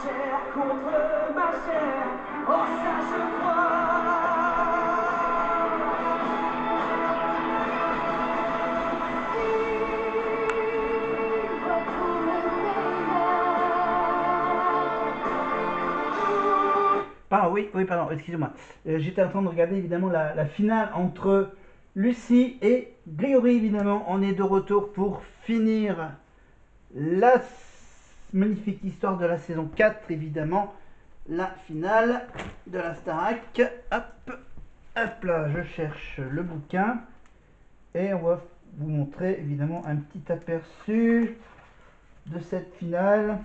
chair contre ma chair, oh ça je crois. Pardon, oui, pardon, excusez-moi. J'étais en train de regarder évidemment la finale entre Lucie et Grégory, évidemment. On est de retour pour finir la magnifique histoire de la saison 4, évidemment. La finale de la Starac. Hop, hop là, je cherche le bouquin. Et on va vous montrer évidemment un petit aperçu de cette finale.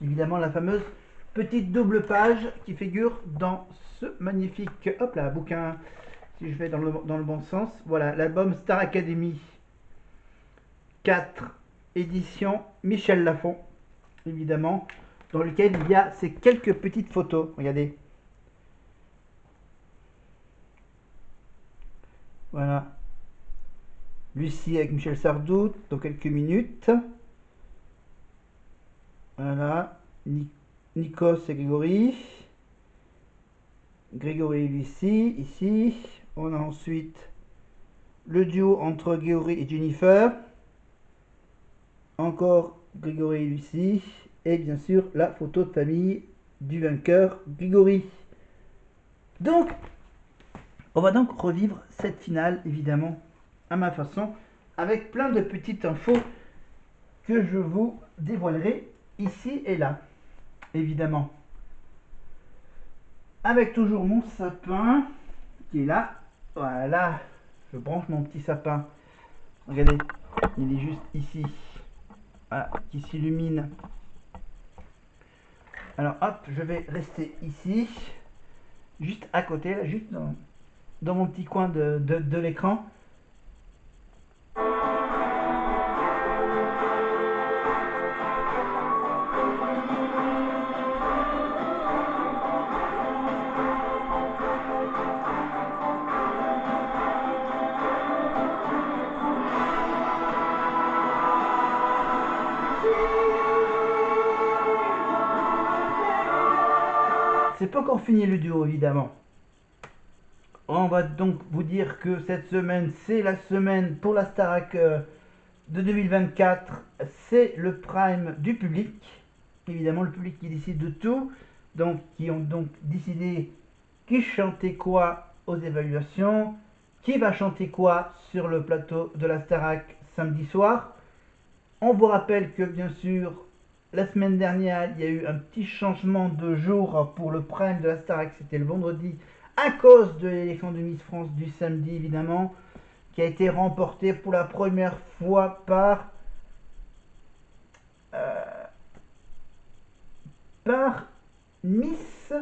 Évidemment, la fameuse petite double page qui figure dans ce magnifique hop là, bouquin. Si je vais dans le bon sens, voilà, l'album Star Academy 4 édition Michel Lafon, évidemment, dans lequel il y a ces quelques petites photos. Regardez. Voilà. Lucie avec Michel Sardou dans quelques minutes. Voilà. Nikos et Grégory. Grégory et Lucie, ici. On a ensuite le duo entre Grégory et Jennifer. Encore Grégory et Lucie. Et bien sûr, la photo de famille du vainqueur, Grégory. Donc, on va donc revivre cette finale, évidemment, à ma façon, avec plein de petites infos que je vous dévoilerai ici et là, évidemment. Avec toujours mon sapin qui est là. Voilà, je branche mon petit sapin. Regardez, il est juste ici. Voilà, qui s'illumine. Alors hop, je vais rester ici, juste à côté, là, juste dans mon petit coin de l'écran. C'est pas encore fini le duo, évidemment. On va donc vous dire que cette semaine, c'est la semaine pour la Starac de 2024. C'est le prime du public. Évidemment, le public qui décide de tout. Donc, qui ont donc décidé qui chantait quoi aux évaluations, qui va chanter quoi sur le plateau de la Starac samedi soir. On vous rappelle que, bien sûr, la semaine dernière, il y a eu un petit changement de jour pour le prime de la Starac. C'était le vendredi à cause de l'élection de Miss France du samedi, évidemment, qui a été remportée pour la première fois par Miss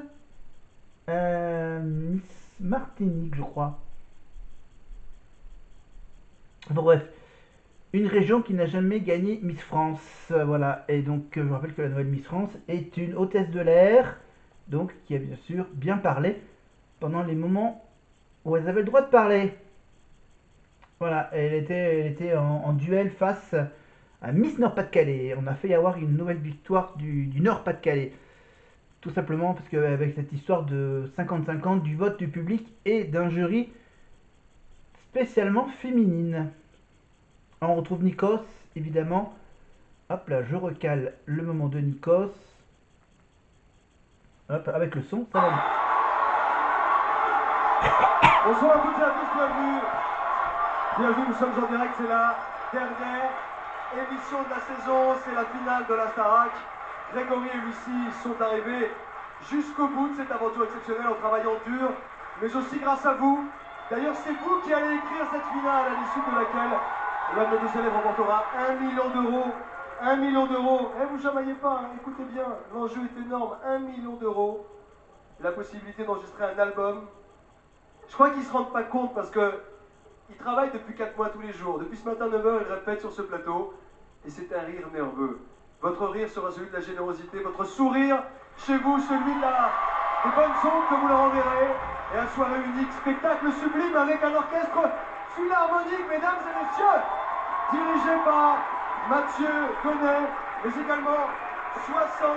Martinique, je crois. Bon, bref, une région qui n'a jamais gagné Miss France. Voilà, et donc je vous rappelle que la nouvelle Miss France est une hôtesse de l'air, donc qui a bien sûr bien parlé pendant les moments où elle avait le droit de parler. Voilà, elle était en duel face à Miss Nord-Pas-de-Calais. On a fait y avoir une nouvelle victoire du Nord-Pas-de-Calais. Tout simplement parce qu'avec cette histoire de 50-50 du vote du public et d'un jury spécialement féminine. Alors on retrouve Nikos, évidemment. Hop là, je recale le moment de Nikos. Hop, avec le son, ça va bien. Bonsoir à toutes et à tous, bienvenue. Bienvenue, nous sommes en direct, c'est la dernière émission de la saison, c'est la finale de la Starac. Grégory et Lucie sont arrivés jusqu'au bout de cette aventure exceptionnelle en travaillant dur, mais aussi grâce à vous. D'ailleurs, c'est vous qui allez écrire cette finale à l'issue de laquelle l'un de nos deux élèves remportera 1 million d'euros. 1 million d'euros. Eh, vous chamaillez pas, hein, écoutez bien, l'enjeu est énorme. 1 million d'euros. La possibilité d'enregistrer un album. Je crois qu'ils ne se rendent pas compte parce qu'ils travaillent depuis 4 mois tous les jours. Depuis ce matin 9h, ils répètent sur ce plateau. Et c'est un rire nerveux. Votre rire sera celui de la générosité. Votre sourire, chez vous, celui des bonnes ondes que vous leur enverrez. Et un soirée unique, spectacle sublime avec un orchestre philharmonique, mesdames et messieurs, dirigé par Mathieu Gonnet, mais également 60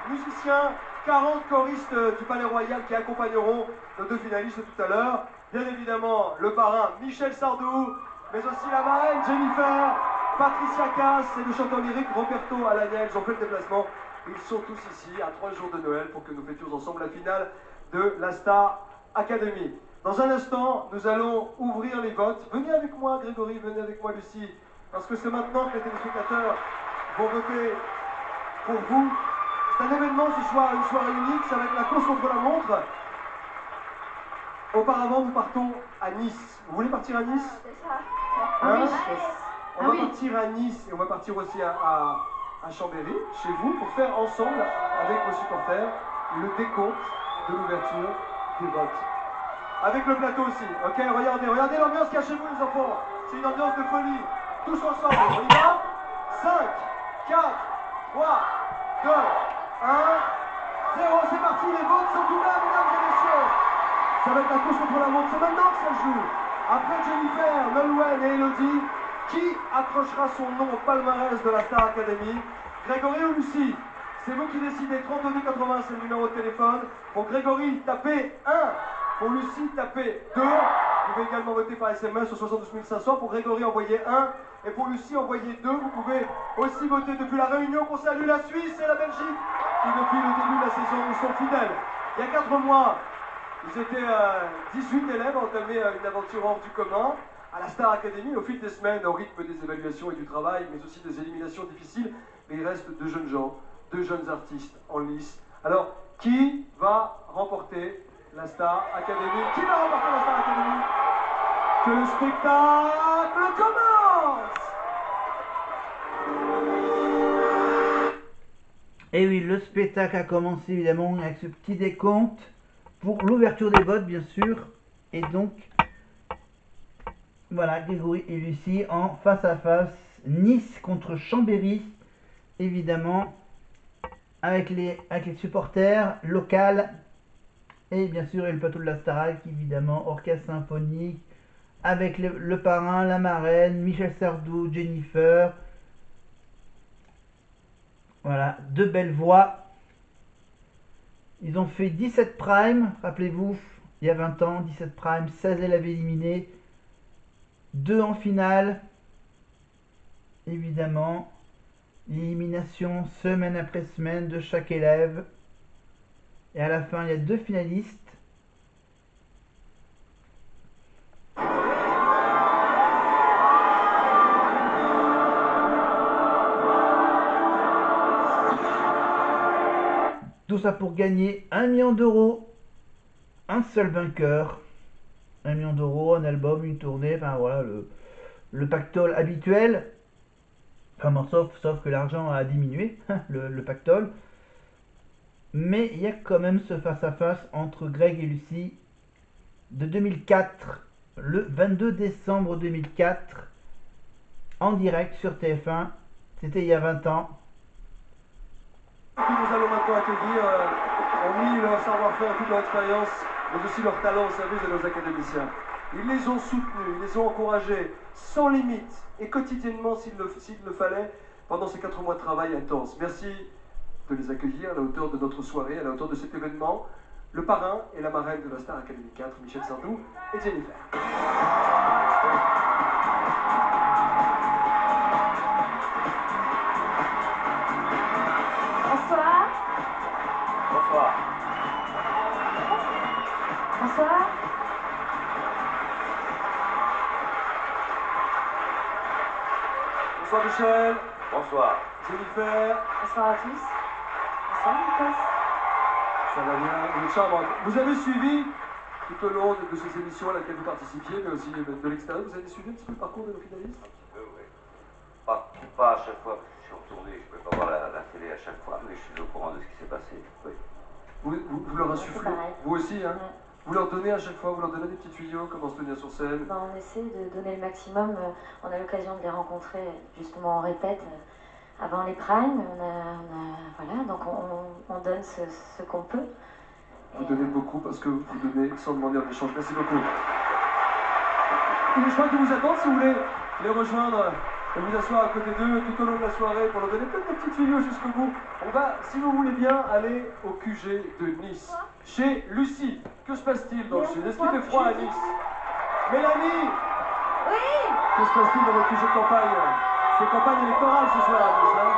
musiciens, 40 choristes du Palais Royal qui accompagneront nos deux finalistes tout à l'heure. Bien évidemment, le parrain Michel Sardou, mais aussi la marraine Jennifer, Patricia Cass et le chanteur lyrique Roberto Alanel. Ils ont fait le déplacement. Ils sont tous ici à 3 jours de Noël pour que nous fêtions ensemble la finale de la Star Academy. Dans un instant, nous allons ouvrir les votes. Venez avec moi, Grégory, venez avec moi, Lucie, parce que c'est maintenant que les téléspectateurs vont voter pour vous. C'est un événement ce soir, une soirée unique, ça va être la course contre la montre. Auparavant, nous partons à Nice. Vous voulez partir à Nice? Hein? On va partir à Nice et on va partir aussi à Chambéry, chez vous, pour faire ensemble, avec vos supporters, le décompte de l'ouverture des votes. Avec le plateau aussi, ok? Regardez l'ambiance qu'il y a chez vous, les enfants. C'est une ambiance de folie. Tous ensemble, on y va? 5, 4, 3, 2, 1, 0. C'est parti, les votes sont ouverts, mesdames et messieurs. Ça va être la course contre la montre, c'est maintenant que ça joue. Après Jennifer, Nolwenn et Elodie, qui accrochera son nom au palmarès de la Star Academy? Grégory ou Lucie? C'est vous qui décidez. 3280, c'est le numéro de téléphone. Pour Grégory, tapez 1. Pour Lucie, tapez 2. Vous pouvez également voter par SMS au 72 500. Pour Grégory, envoyez 1. Et pour Lucie, envoyez 2. Vous pouvez aussi voter depuis la Réunion. Qu'on salue la Suisse et la Belgique, qui depuis le début de la saison nous sont fidèles. Il y a 4 mois, ils étaient 18 élèves à entamer une aventure hors du commun à la Star Academy. Au fil des semaines, au rythme des évaluations et du travail, mais aussi des éliminations difficiles, mais il reste 2 jeunes gens, 2 jeunes artistes en lice. Alors, qui va remporter la Star Academy? Qui va remporter la Star Academy? Que le spectacle commence! Et oui, le spectacle a commencé évidemment avec ce petit décompte pour l'ouverture des votes, bien sûr. Et donc, voilà, Grégory et Lucie en face à face. Nice contre Chambéry, évidemment, avec les supporters locaux. Et bien sûr, et le plateau de la Starac, évidemment, orchestre symphonique, avec le parrain, la marraine, Michel Sardou, Jennifer. Voilà, 2 belles voix. Ils ont fait 17 primes, rappelez-vous, il y a 20 ans, 17 primes, 16 élèves éliminés, 2 en finale, évidemment, l'élimination semaine après semaine de chaque élève. Et à la fin, il y a 2 finalistes. Tout ça pour gagner 1 million d'euros. Un seul vainqueur. 1 million d'euros, un album, une tournée, enfin voilà, le pactole habituel. Enfin bon, sauf que l'argent a diminué, le pactole. Mais il y a quand même ce face-à-face entre Greg et Lucie de 2004, le 22 décembre 2004, en direct sur TF1. C'était il y a 20 ans. Nous allons maintenant accueillir, ont mis leur savoir-faire, toute leur expérience, mais aussi leur talent au service de nos académiciens. Ils les ont soutenus, ils les ont encouragés, sans limite, et quotidiennement s'il le fallait, pendant ces 4 mois de travail intense. Merci de les accueillir à la hauteur de notre soirée, à la hauteur de cet événement. Le parrain et la marraine de la Star Academy 4, Michel Sardou et Jennifer. Bonsoir. Bonsoir. Bonsoir. Bonsoir Michel. Bonsoir. Jennifer. Bonsoir à tous. Bonsoir Lucas. Ça va bien, vous êtes charmante. Vous avez suivi tout au long de ces émissions à laquelle vous participiez, mais aussi de l'extérieur, vous avez suivi un petit peu le parcours de nos finalistes? Oui. Pas à chaque fois, parce que je suis retourné, je ne pouvais pas voir la télé à chaque fois, mais je suis au courant de ce qui s'est passé. Oui. Vous leur insufflez, vous aussi, hein? Vous leur donnez à chaque fois, vous leur donnez des petits tuyaux, comment se tenir sur scène? Ben, on essaie de donner le maximum. On a l'occasion de les rencontrer justement en répète avant les primes. Voilà, donc on donne ce qu'on peut. Vous donnez beaucoup parce que vous donnez sans demander en échange. Merci beaucoup. Et je crois qu'ils vous attendent si vous voulez les rejoindre et vous asseoir à côté d'eux tout au long de la soirée pour leur donner peut-être des petites vidéos jusqu'au bout. On va, si vous voulez bien, aller au QG de Nice, chez Lucie. Que se passe-t-il dans le sud? Est-ce qu'il fait froid à Nice? Mélanie! Oui. Que se passe-t-il dans votre QG de campagne? C'est campagne électorale ce soir à Nice, hein?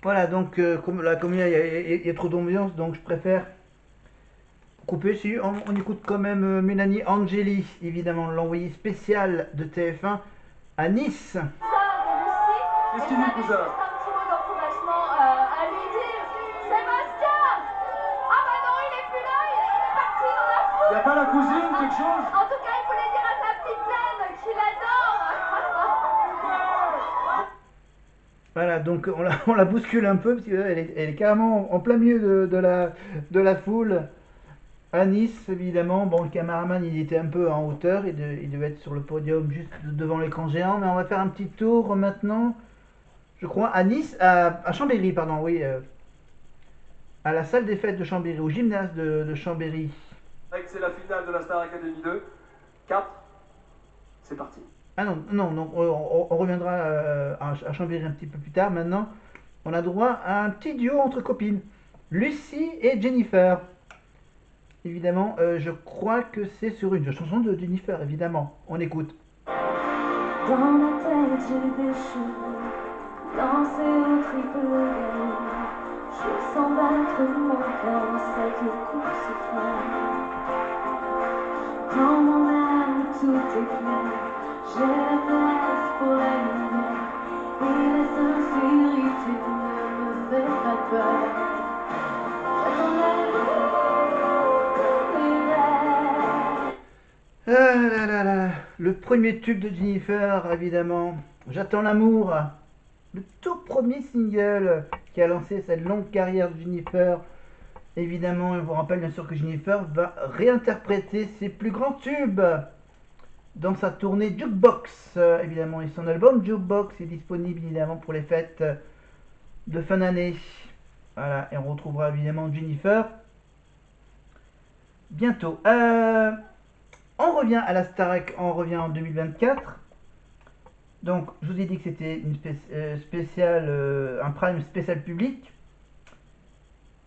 Voilà, donc comme là, comme il y a trop d'ambiance, donc je préfère couper. Si on écoute quand même Mélanie Angeli, évidemment, l'envoyé spécial de TF1 à Nice. Qu'est-ce qu'il dit, cousin? Un petit mot d'encouragement à lui dire. Sébastien! Ah bah non, il est plus là, il est parti dans la foule. Y a pas la cousine, quelque chose? En tout cas, il voulait dire à sa petite reine qu'il adore. Voilà, donc on la bouscule un peu, parce qu'elle est carrément en plein milieu de la foule. À Nice, évidemment, bon, le caméraman il était un peu en hauteur, il devait être sur le podium juste devant l'écran géant, mais on va faire un petit tour maintenant, je crois, à Nice, à Chambéry, pardon, oui, à la salle des fêtes de Chambéry, au gymnase de Chambéry. C'est la finale de la Star Academy 2. 4, c'est parti. Ah non, on reviendra à Chambéry un petit peu plus tard. Maintenant, on a droit à un petit duo entre copines, Lucie et Jennifer. Évidemment, je crois que c'est sur une chanson de Jennifer, évidemment. On écoute. Dans ma tête, j'ai des cheveux, danser au triple gain. Je sens battre mon cœur dans cette course folle. Dans mon âme, tout est clair. J'ai la place pour la lumière. Et la sincérité ne me fait pas peur. J'attends Ah là là là, le premier tube de Jennifer, évidemment. J'attends l'amour. Le tout premier single qui a lancé cette longue carrière de Jennifer. Évidemment, je vous rappelle bien sûr que Jennifer va réinterpréter ses plus grands tubes dans sa tournée Jukebox. Évidemment, et son album Jukebox est disponible évidemment pour les fêtes de fin d'année. Voilà, et on retrouvera évidemment Jennifer bientôt. On revient à la Starac, on revient en 2024. Donc, je vous ai dit que c'était une spéciale, un prime spécial public.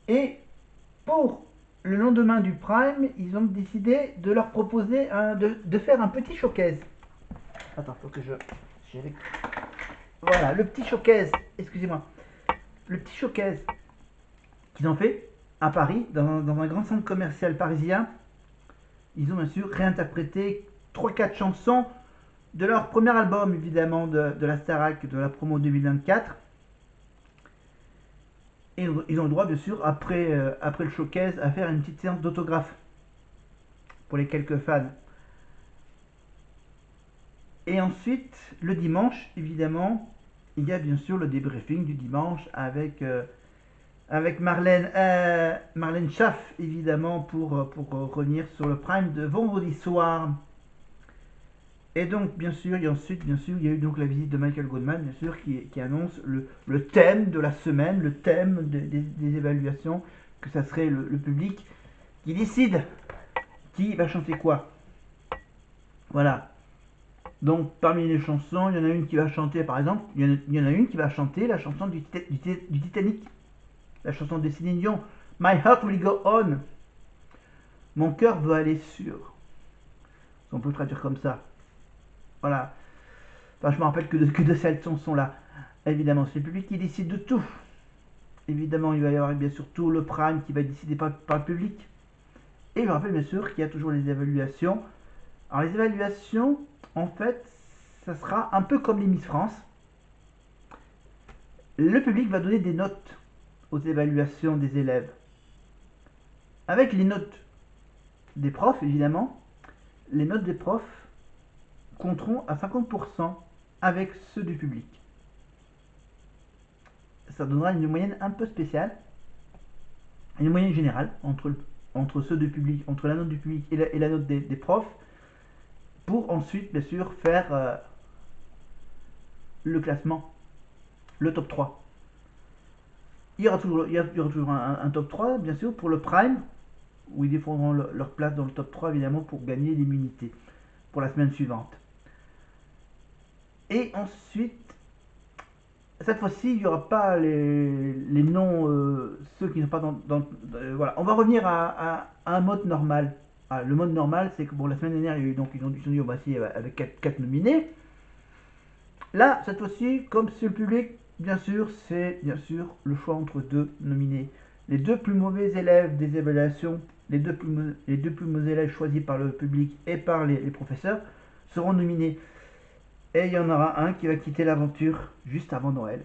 Et pour le lendemain du prime, ils ont décidé de leur proposer de faire un petit showcase. Attends, faut que voilà, le petit showcase, excusez-moi. Le petit showcase qu'ils ont fait à Paris, dans un grand centre commercial parisien. Ils ont bien sûr réinterprété 3-4 chansons de leur premier album, évidemment, de la Starac, de la promo 2024. Et ils ont le droit, bien sûr, après le showcase, à faire une petite séance d'autographe pour les quelques fans. Et ensuite, le dimanche, évidemment, il y a bien sûr le débriefing du dimanche avec Marlène Schaff, évidemment, pour revenir sur le prime de vendredi soir. Et donc, bien sûr, il y a eu donc la visite de Michael Goldman, bien sûr, qui annonce le thème de la semaine, le thème des évaluations, que ça serait le public qui décide qui va chanter quoi. Voilà. Donc, parmi les chansons, il y en a une qui va chanter, par exemple, il y en a une qui va chanter la chanson du Titanic. La chanson de Céline Dion, My Heart Will Go On. Mon cœur veut aller sur. On peut traduire comme ça. Voilà. Enfin, je me rappelle que de cette chanson-là. Évidemment, c'est le public qui décide de tout. Évidemment, il va y avoir bien sûr tout le prime qui va être décidé par le public. Et je me rappelle bien sûr qu'il y a toujours les évaluations. Alors, les évaluations, en fait, ça sera un peu comme les Miss France. Le public va donner des notes aux évaluations des élèves. Avec les notes des profs, évidemment, les notes des profs compteront à 50% avec ceux du public. Ça donnera une moyenne un peu spéciale, une moyenne générale entre ceux du public, entre la note du public et la note des profs, pour ensuite, bien sûr, faire le classement, le top 3. Il y aura toujours un top 3, bien sûr, pour le prime, où ils défendront leur place dans le top 3, évidemment, pour gagner l'immunité pour la semaine suivante. Et ensuite, cette fois-ci, il n'y aura pas les noms, ceux qui ne sont pas voilà. On va revenir à un mode normal. Ah, le mode normal, c'est que bon, la semaine dernière, il y a eu, donc, ils ont dit, bah, si, avec 4 nominés. Là, cette fois-ci, comme c'est le public, bien sûr, c'est bien sûr le choix entre 2 nominés. Les 2 plus mauvais élèves des évaluations, les deux plus mauvais élèves choisis par le public et par les professeurs seront nominés. Et il y en aura un qui va quitter l'aventure juste avant Noël.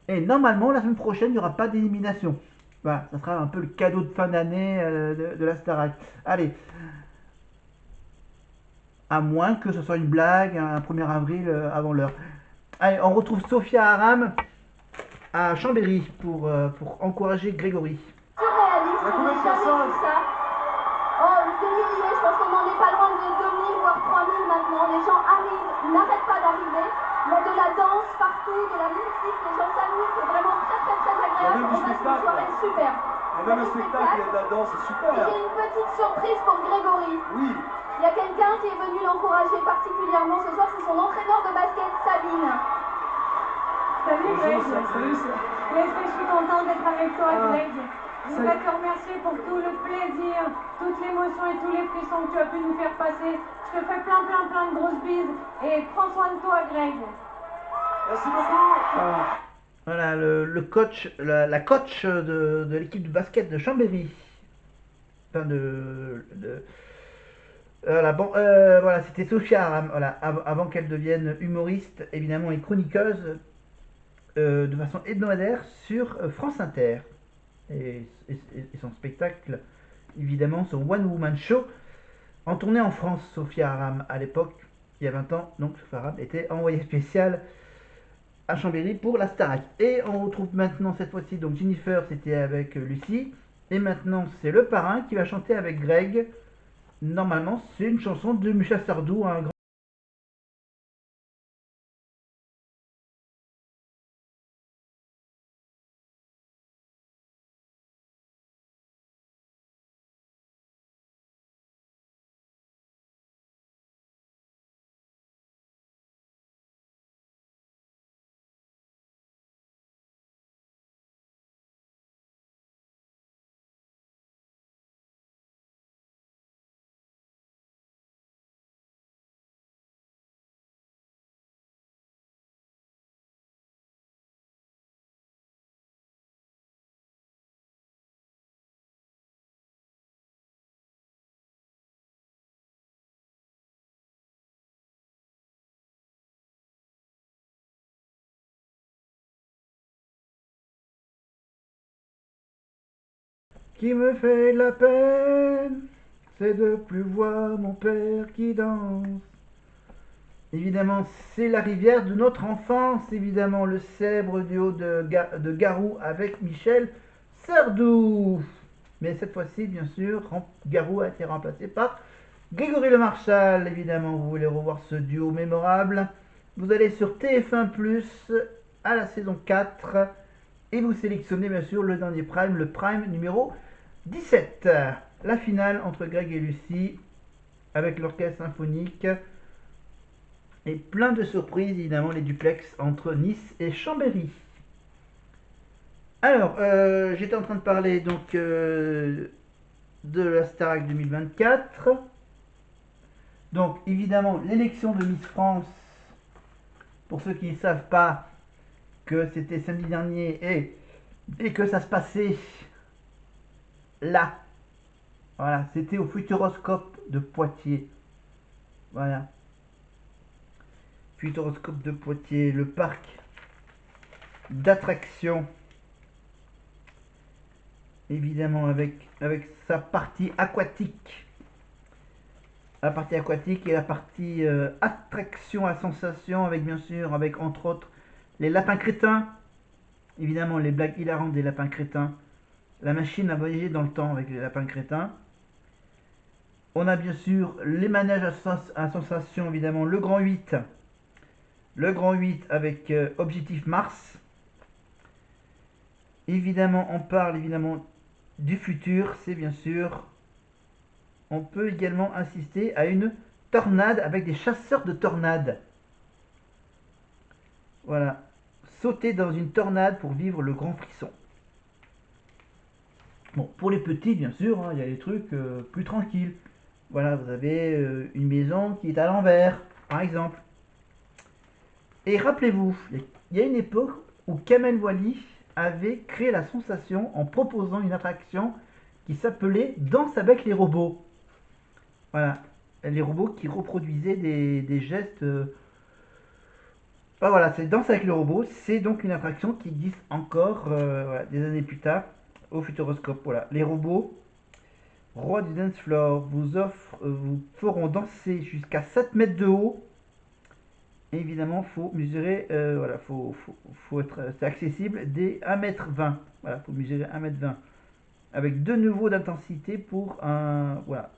Et normalement, la semaine prochaine, il n'y aura pas d'élimination. Voilà, ça sera un peu le cadeau de fin d'année de la Starac. Allez, à moins que ce soit une blague, un 1er avril avant l'heure. Allez, on retrouve Sophia Aram à Chambéry pour encourager Grégory. Surréaliste, Il y a on combien n'a de jamais personnes vu ça. Oh, des milliers, je pense qu'on n'en est pas loin de 2000 voire 3000 maintenant. Les gens arrivent, n'arrêtent pas d'arriver. Il y a de la danse partout, de la musique, les gens s'amusent, c'est vraiment très très très agréable. même du On passe une spectacle. soirée super. Il y a même un spectacle, il y a de la danse, c'est Et super. j'ai une petite surprise pour Grégory. Oui, Il y a quelqu'un qui est venu l'encourager particulièrement ce soir, c'est son entraîneur de basket, Sabine. Salut Greg. bonjour, salut. Qu'est-ce que je suis contente d'être avec toi, Ah, Greg. Je voudrais te remercier pour tout le plaisir, toute l'émotion et tous les frissons que tu as pu nous faire passer. Je te fais plein de grosses bises et prends soin de toi, Greg. Merci beaucoup. Voilà, le coach, la coach de l'équipe de basket de Chambéry. Enfin, voilà, bon, voilà, c'était Sophia Aram, voilà, avant qu'elle devienne humoriste, évidemment, et chroniqueuse de façon hebdomadaire sur France Inter. Et son spectacle, évidemment, son One Woman Show, en tournée en France, Sophia Aram, à l'époque, il y a 20 ans, donc Sophia Aram était envoyée spéciale à Chambéry pour la Starac. Et on retrouve maintenant, cette fois-ci, donc Jennifer, c'était avec Lucie, et maintenant, c'est le parrain qui va chanter avec Greg. Normalement, c'est une chanson de Michel Sardou, un grand qui me fait la peine, c'est de plus voir mon père qui danse. Évidemment, c'est la rivière de notre enfance, évidemment, le célèbre duo de Garou avec Michel Sardou. Mais cette fois-ci, bien sûr, Garou a été remplacé par Grégory Le Marchal. Évidemment, vous voulez revoir ce duo mémorable, vous allez sur TF1+, à la saison 4, et vous sélectionnez bien sûr le dernier prime, le prime numéro 17. La finale entre Greg et Lucie, avec l'orchestre symphonique, et plein de surprises, évidemment, les duplex entre Nice et Chambéry. Alors, j'étais en train de parler donc de la Starac 2024. Donc, évidemment, l'élection de Miss France, pour ceux qui ne savent pas, que c'était samedi dernier et que ça se passait là. Voilà, c'était au Futuroscope de Poitiers. Voilà. Futuroscope de Poitiers, le parc d'attractions. Évidemment avec sa partie aquatique. La partie aquatique et la partie attraction à sensation avec bien sûr, avec entre autres les lapins crétins. Évidemment les blagues hilarantes des lapins crétins. La machine à voyager dans le temps avec les lapins crétins. On a bien sûr les manèges à sensation, évidemment le grand 8. Le grand 8 avec Objectif Mars. Évidemment, on parle évidemment du futur, c'est bien sûr. On peut également assister à une tornade avec des chasseurs de tornades. Voilà. Sauter dans une tornade pour vivre le grand frisson. Bon, pour les petits, bien sûr, hein, il y a des trucs plus tranquilles. Voilà, vous avez une maison qui est à l'envers, par exemple. Et rappelez-vous, il y a une époque où Kamel Wally avait créé la sensation en proposant une attraction qui s'appelait Danse avec les robots. Voilà, les robots qui reproduisaient des gestes. Voilà, c'est Danse avec les robots. C'est donc une attraction qui existe encore voilà, des années plus tard au Futuroscope. Voilà, les robots, rois du dance floor, vous feront danser jusqu'à 7 mètres de haut. Et évidemment, faut mesurer, voilà, faut être, c'est accessible dès 1,20 m. Voilà, faut mesurer 1,20 m. Avec deux niveaux d'intensité pour un, voilà.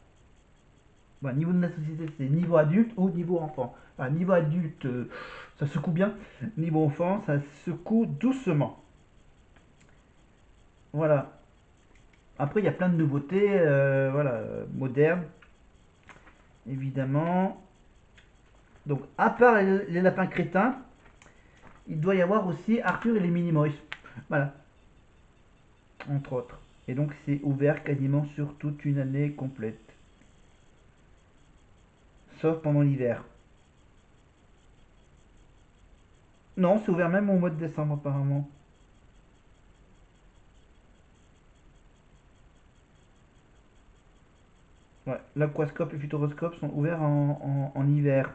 Voilà, niveau d'intensité, c'est niveau adulte ou niveau enfant. Voilà, niveau adulte, ça secoue bien. Niveau enfant, ça secoue doucement. Voilà. Après, il y a plein de nouveautés, voilà, modernes, évidemment. Donc, à part les lapins crétins, il doit y avoir aussi Arthur et les Minimoys. Voilà. Entre autres. Et donc, c'est ouvert quasiment sur toute une année complète. Sauf pendant l'hiver. Non, c'est ouvert même au mois de décembre, apparemment. Ouais, l'aquascope et le futuroscope sont ouverts en hiver.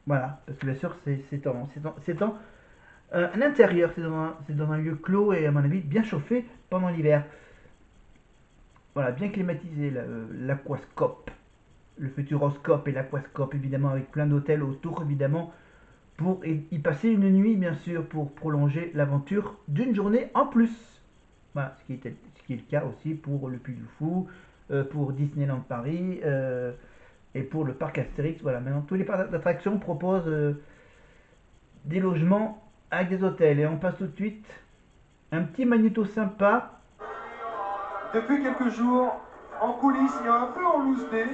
Voilà, parce que bien sûr, c'est dans un intérieur, c'est dans un lieu clos et à mon avis bien chauffé pendant l'hiver. Voilà, bien climatisé l'aquascope, le futuroscope et l'aquascope évidemment avec plein d'hôtels autour évidemment pour y passer une nuit bien sûr pour prolonger l'aventure d'une journée en plus. Voilà, ce qui est le cas aussi pour le Puy du Fou, pour Disneyland Paris et pour le parc Astérix. Voilà, maintenant tous les parcs d'attractions proposent des logements avec des hôtels. Et on passe tout de suite un petit magnéto sympa. Depuis quelques jours, en coulisses et un peu en loose day,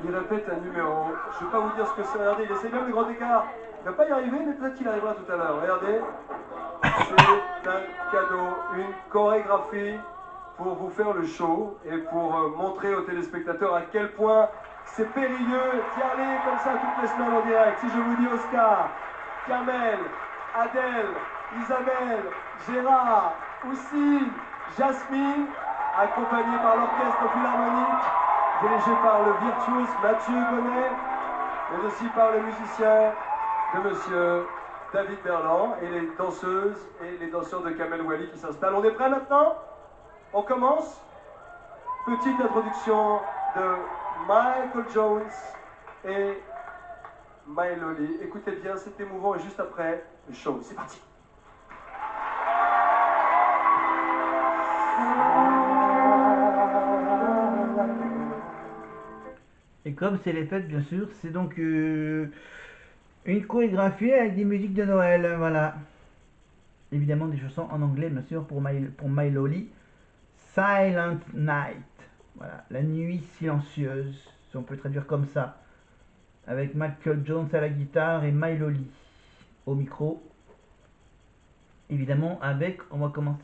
il répète un numéro. Je ne vais pas vous dire ce que c'est. Regardez, il essaie même le grand écart. Il ne va pas y arriver, mais peut-être qu'il arrivera tout à l'heure. Regardez, c'est un cadeau, une chorégraphie pour vous faire le show et pour montrer aux téléspectateurs à quel point c'est périlleux d'y aller comme ça toutes les semaines en direct. Si je vous dis Oscar, Kamel, Adèle, Isabelle, Gérard, aussi Jasmine, accompagné par l'orchestre philharmonique, dirigé par le virtuose Mathieu Gonnet, mais aussi par le musicien de monsieur David Berland et les danseuses et les danseurs de Kamel Wally qui s'installent. On est prêts maintenant? On commence. Petite introduction de Michael Jones et My Loli. Écoutez bien, c'est émouvant et juste après le show. C'est parti. Et comme c'est les fêtes, bien sûr, c'est donc une chorégraphie avec des musiques de Noël. Voilà. Évidemment, des chansons en anglais, bien sûr, pour My Loli. Silent Night. Voilà, la nuit silencieuse, si on peut traduire comme ça. Avec Michael Jones à la guitare et My Loli au micro. Évidemment, on va commencer.